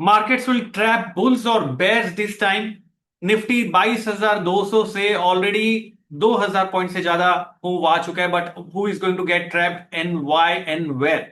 Markets will trap bulls or bears this time. Nifty 22,200 से already 2,000 point से ज्यादा move आ चुका है, but who is going to get trapped and why and where?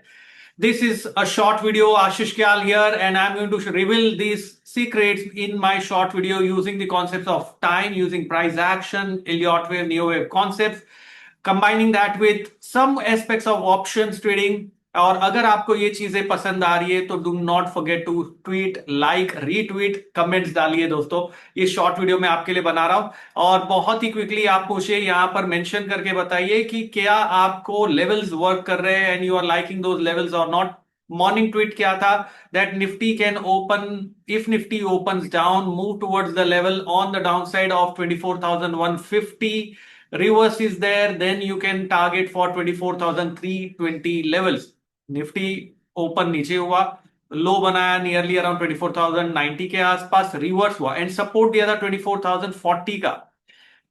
This is a short video. Ashish Kyal here, and I'm going to reveal these secrets in my short video using the concepts of time, using price action, Elliott wave, Neo wave concepts, combining that with some aspects of options trading. और अगर आपको ये चीजें पसंद आ रही है तो do not forget to tweet, like, retweet, comments डालिए दोस्तों। ये शॉर्ट वीडियो मैं आपके लिए बना रहा हूं और बहुत ही क्विकली आप मुझे यहां पर मेंशन करके बताइए कि क्या आपको लेवल्स वर्क कर रहे हैं and you are liking those levels और नॉट। मॉर्निंग ट्वीट क्या था? That Nifty can open, if Nifty opens down, move towards the level on the down side of 24,150, reverse is there, then you can target for 24,320 levels. Nifty open नीचे हुआ, लो बनाया nearly around 24,090 के आसपास, reverse हुआ and support दिया था 24,040 का।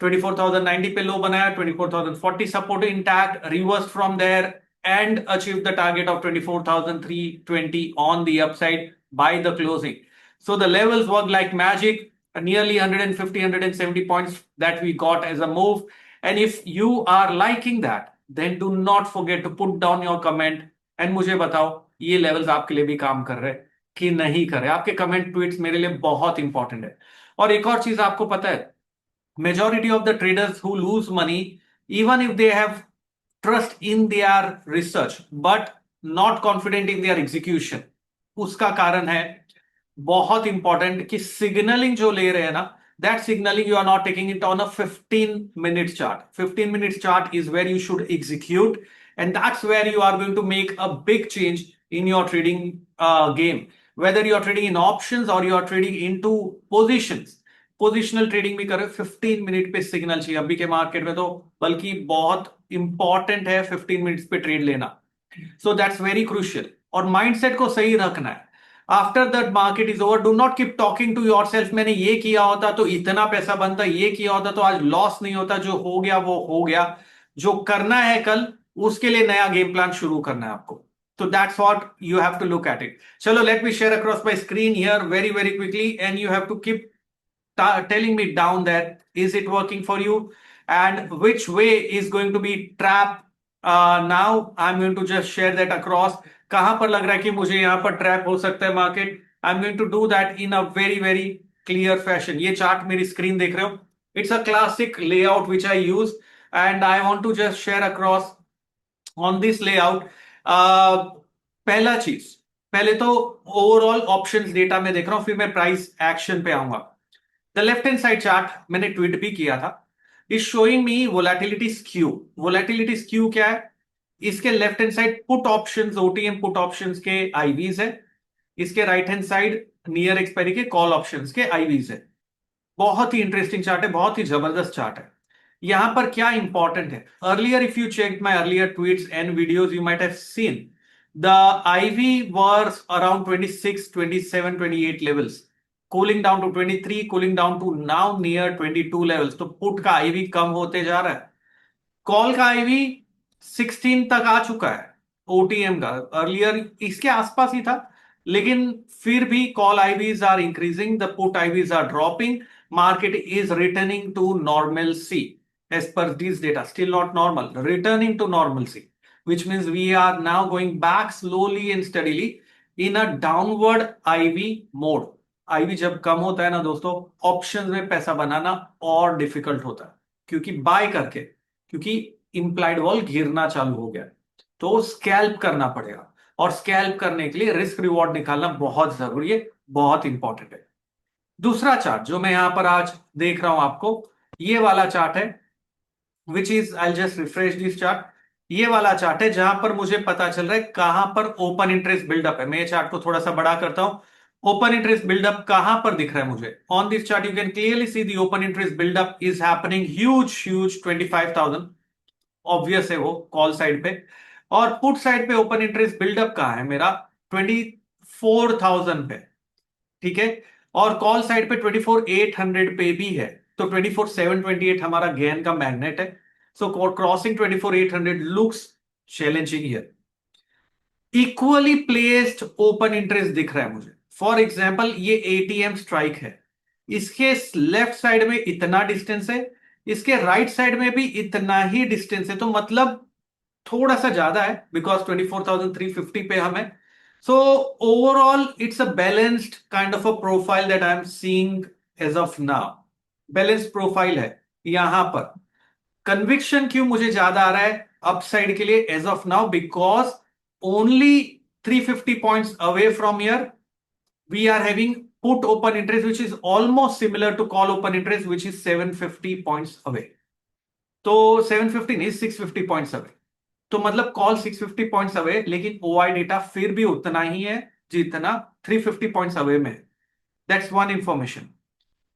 24,090 पे लो बनाया, 24,040 support intact, reverse from there and achieve the target of 24,320 on the upside by the closing. So the levels work like magic, nearly 150, 170 points that we got as a move. And if you are liking that, then do not forget to put down your comment and मुझे बताओ ये levels आपके लिए भी काम कर रहे हैं कि नहीं कर रहे। आपके कमेंट ट्वीट्स मेरे लिए बहुत इंपॉर्टेंट है। और एक और चीज आपको पता है, majority of the traders who lose money, even if they have trust in their research but not confident in their execution, उसका कारण है बहुत इंपॉर्टेंट कि सिग्नलिंग जो ले रहे हैं ना, that signaling you are not taking it on a 15-minute chart. 15 minutes chart is where you should execute, and that's where you are going to make a big change in your trading game, whether you are trading in options or you are trading into positions. Positional trading भी करें, 15 minute पे signal चाहिए अभी के market में, तो बल्कि बहुत इंपॉर्टेंट है 15 मिनट्स पे ट्रेड लेना। सो दैट्स वेरी क्रूशियल और माइंडसेट को सही रखना है। After that market is over, do not keep talking to yourself, मैंने ये किया होता तो इतना पैसा बनता, ये किया होता तो आज लॉस नहीं होता। जो हो गया वो हो गया, जो करना है कल उसके लिए नया गेम प्लान शुरू करना है आपको। तो that's what you have to look at it. चलो let me share across my screen here very very quickly and you have to keep telling me down that is it working for you and which way is going to be trap. Now I'm going to just share that across, कहां पर लग रहा है कि मुझे यहां पर trap हो सकता है market. I am going to do that in a very very clear fashion. ये चार्ट मेरी स्क्रीन देख रहे हो, it's a classic layout which I use and I want to just share across on this layout. पहला चीज, पहले तो overall options data में देख रहा हूं, फिर मैं प्राइस एक्शन पे आऊंगा। The left hand side chart मैंने ट्वीट भी किया था, is showing me volatility skew. Volatility skew क्या है? इसके left hand side put options, OTM put options के आईवीज है, इसके right hand side near expiry के कॉल ऑप्शंस के आईवीज है। बहुत ही इंटरेस्टिंग चार्ट है, बहुत ही जबरदस्त चार्ट है। यहां पर क्या इंपॉर्टेंट है, earlier if you check my earlier tweets and videos you might have seen the IV was around 26, 27, 28 levels, cooling down to 23, cooling down to now near 22 levels. तो put का आईवी कम होते जा रहा है, कॉल का ivy 16 तक आ चुका है, ओटीएम का अर्लियर इसके आसपास ही था, लेकिन फिर भी call IVs are increasing, the put IVs are dropping, market is returning to normal see as per this data, still not normal, returning to normal see, which means we are now going back slowly and steadily in a downward IV mode. IV जब कम होता है ना दोस्तों, options में पैसा बनाना और difficult होता है, क्योंकि बाय करके, क्योंकि इंप्लाइड वॉल गिरना चालू हो गया, तो स्कैल्प करना पड़ेगा और स्कैल्प करने के लिए रिस्क रिवॉर्ड निकालना बहुत जरूरी है, बहुत इंपॉर्टेंट है। दूसरा चार्ट जो मैं यहां पर आज देख रहा हूं आपको, ये वाला चार्ट है, which is I just refresh this chart. ये वाला चार्ट है जहां पर मुझे पता चल रहा है कहां पर ओपन इंटरेस्ट बिल्डअप है। मैं ये चार्ट को थोड़ा सा बड़ा करता हूं, ओपन इंटरेस्ट बिल्डअप कहां पर दिख रहा है मुझे? On this chart you can clearly see the open interest buildup is happening huge huge 25,000, obvious है वो कॉल साइड पे। और पुट साइड पे ओपन इंटरेस्ट बिल्डअप कहां है मेरा? 24,000 पे, ठीक है। और कॉल साइड पे 24,800 पे भी है, तो 24,728 हमारा गेन का मैग्नेट है। So crossing 24,800 looks challenging here. Equally placed open interest दिख रहा है मुझे, फॉर एग्जाम्पल ये एटीएम स्ट्राइक है, इसके लेफ्ट साइड में इतना डिस्टेंस है, इसके राइट साइड में भी इतना ही डिस्टेंस है, तो मतलब थोड़ा सा ज्यादा है बिकॉज 24,350 पे हम है. So overall it's a balanced kind of a profile that I am seeing as of now. Balance profile है यहां पर. कन्विक्शन क्यों मुझे ज्यादा आ रहा है अपसाइड के लिए as of now? Because only 350 points away from here we are having put open interest which is almost similar to call open interest which is 750 points away. तो 750 नहीं, 650 पॉइंट्स अवे. तो मतलब कॉल 650 पॉइंट्स अवे, लेकिन OI data फिर भी उतना ही है जितना 350 पॉइंट्स अवे में. That's one information.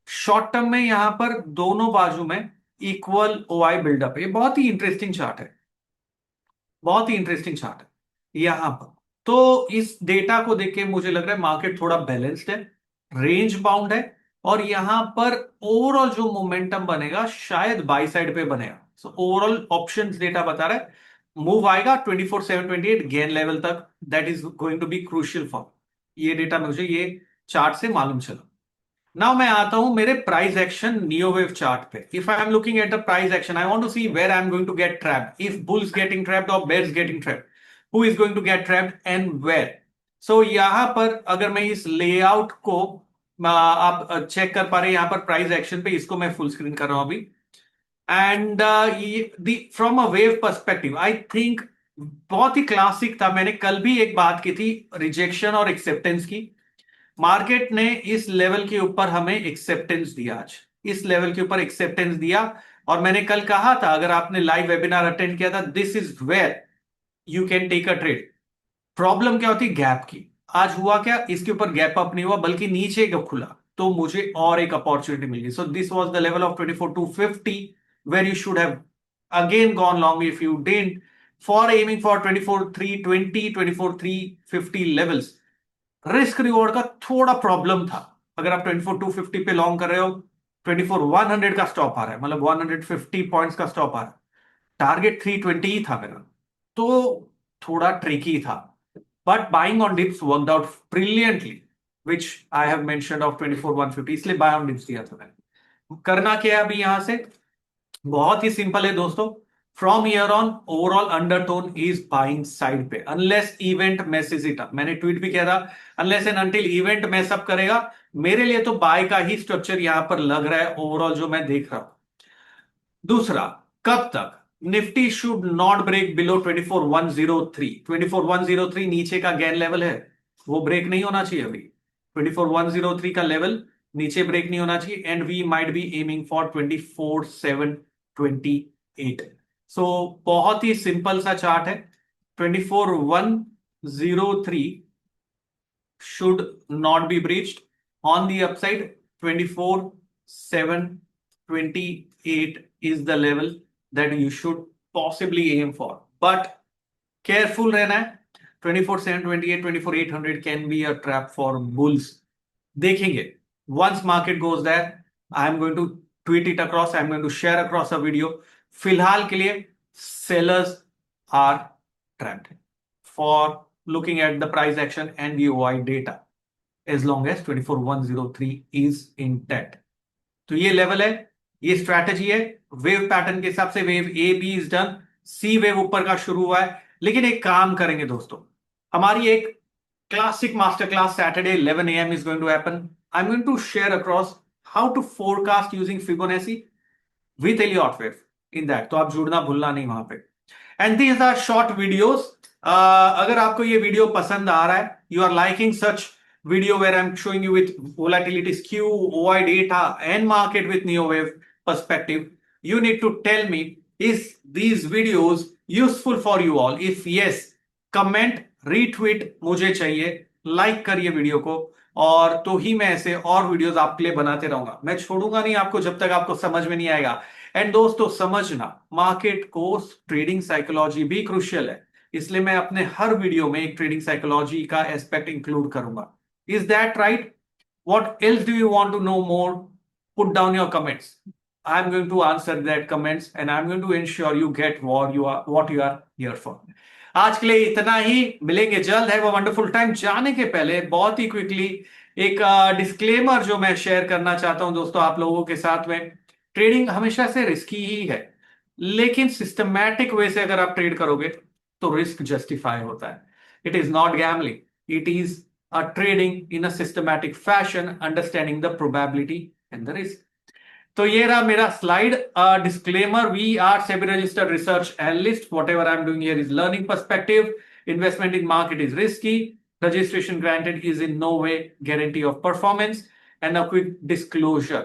Short term में यहां पर दोनों बाजू में इक्वल ओआई बिल्डअप है. ये बहुत ही इंटरेस्टिंग चार्ट है, बहुत ही इंटरेस्टिंग चार्ट है यहां पर. तो इस डेटा को देख के मुझे लग रहा है मार्केट थोड़ा बैलेंस्ड है, रेंज बाउंड है, और यहां पर ओवरऑल जो मोमेंटम बनेगा शायद बाई साइड पे बनेगा. सो ओवरऑल ऑप्शंस डेटा बता रहा है मूव आएगा 24,728 गेन लेवल तक. That is going to be crucial for. ये डेटा मुझे ये चार्ट से मालूम चला. नाउ मैं आता हूं मेरे प्राइस एक्शन नियोवेव चार्ट पे. If I am looking at the price action, I want to see where I am going to get trapped. If bulls getting trapped और bears getting trapped, who is going to get trapped and where? So यहां पर अगर मैं इस layout को आप check कर पा रहे हैं यहां पर प्राइस एक्शन पे, इसको मैं फुल स्क्रीन कर रहा हूं अभी. And from a wave perspective I think बहुत ही क्लासिक था. मैंने कल भी एक बात की थी रिजेक्शन और एक्सेप्टेंस की. मार्केट ने इस लेवल के ऊपर हमें एक्सेप्टेंस दिया आज, इस लेवल के ऊपर एक्सेप्टेंस दिया. और मैंने कल कहा था, अगर आपने लाइव वेबिनार अटेंड किया था, this is where you can take a trade. Problem क्या होती? गैप की. आज हुआ क्या? इसके ऊपर गैप अप नहीं हुआ बल्कि नीचे का खुला, तो मुझे और एक अपॉर्चुनिटी मिल गई. So this was the level of 24,250 where you should have again gone long if you didn't, for aiming for 24,320 24,350 levels. Risk reward का थोड़ा प्रॉब्लम था. अगर आप 24,250 पे लॉन्ग कर रहे हो, 24,100 का स्टॉप आ रहा है, मतलब 150 पॉइंट्स का स्टॉप आ रहा है. टारगेट 320 ही था मेरा, तो थोड़ा ट्रिकी था. But buying on dips worked out brilliantly, which I have mentioned of 24,150, इसलिए बाय ऑन डिप्स दिया था मैंने. करना क्या है अभी यहां से? बहुत ही सिंपल है दोस्तों. From year on overall undertone is buying side पे unless event message it up. मैंने ट्वीट भी किया था, unless and until event mess up करेगा, मेरे लिए तो बाय का ही स्ट्रक्चर यहां पर लग रहा है ओवरऑल जो मैं देख रहा हूं. दूसरा, कब तक? Nifty should not break below 24,103. 24,103 नीचे का गैन लेवल है, वो ब्रेक नहीं होना चाहिए अभी. 24,103 का लेवल नीचे ब्रेक नहीं होना चाहिए. And we might be aiming for 24,728. So बहुत ही सिंपल सा चार्ट है. 24,103 should not be breached. On the upside, 24,728 is the level that you should possibly aim for. But careful रहना है. 24,728, 24,800 can be a trap for bulls. देखेंगे. Once market goes there, I am going to tweet it across. I am going to share across a video. फिलहाल के लिए sellers are trapped for looking at the price action and the OI data as long as 24,103 is intact. तो ये level है, ये strategy है. Wave pattern के हिसाब से wave A B is done, C wave ऊपर का शुरू हुआ है. लेकिन एक काम करेंगे दोस्तों, हमारी एक classic master class Saturday 11 AM is going to happen. I'm going to share across how to forecast using Fibonacci with Elliott wave in that. तो आप जुड़ना भूलना नहीं वहां पे. And these are short videos. अगर आपको ये वीडियो पसंद आ रहा है, you are liking such video where I'm showing you with volatility skew, OI data and market with neo wave perspective, you need to tell me, is these videos useful for you all? If yes, comment, retweet मुझे चाहिए, like करिए video को, और तो ही मैं ऐसे और videos आपके लिए बनाते रहूंगा. मैं छोड़ूंगा नहीं आपको जब तक आपको समझ में नहीं आएगा. एंड दोस्तों समझना, मार्केट को ट्रेडिंग साइकोलॉजी भी क्रूशियल है, इसलिए मैं अपने हर वीडियो में एक ट्रेडिंग साइकोलॉजी का एस्पेक्ट इंक्लूड करूंगा. Is that right? What else do you want to know more? Put down your comments. I'm going to answer that comments and I'm going to ensure you get what you are here for. आज के लिए इतना ही, मिलेंगे जल्द। है वो wonderful time. जाने के पहले बहुत ही क्विकली एक डिस्क्लेमर जो मैं शेयर करना चाहता हूं दोस्तों आप लोगों के साथ में। ट्रेडिंग हमेशा से रिस्की ही है, लेकिन सिस्टमैटिक वे से अगर आप ट्रेड करोगे तो रिस्क जस्टिफाई होता है। It is not gambling, it is a trading in a systematic fashion, understanding the probability and the risk. तो ये रहा मेरा slide disclaimer. We are SEBI registered research analyst, whatever I am doing here is learning perspective. Investment in market is risky, registration granted is in no way guarantee of performance. And a quick disclosure,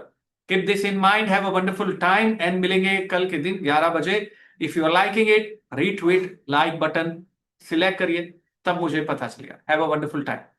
keep this in mind. Have a wonderful time and मिलेंगे कल के दिन 11 बजे। If you are liking it, retweet, like button select करिए, तब मुझे पता चलेगा। Have a wonderful time.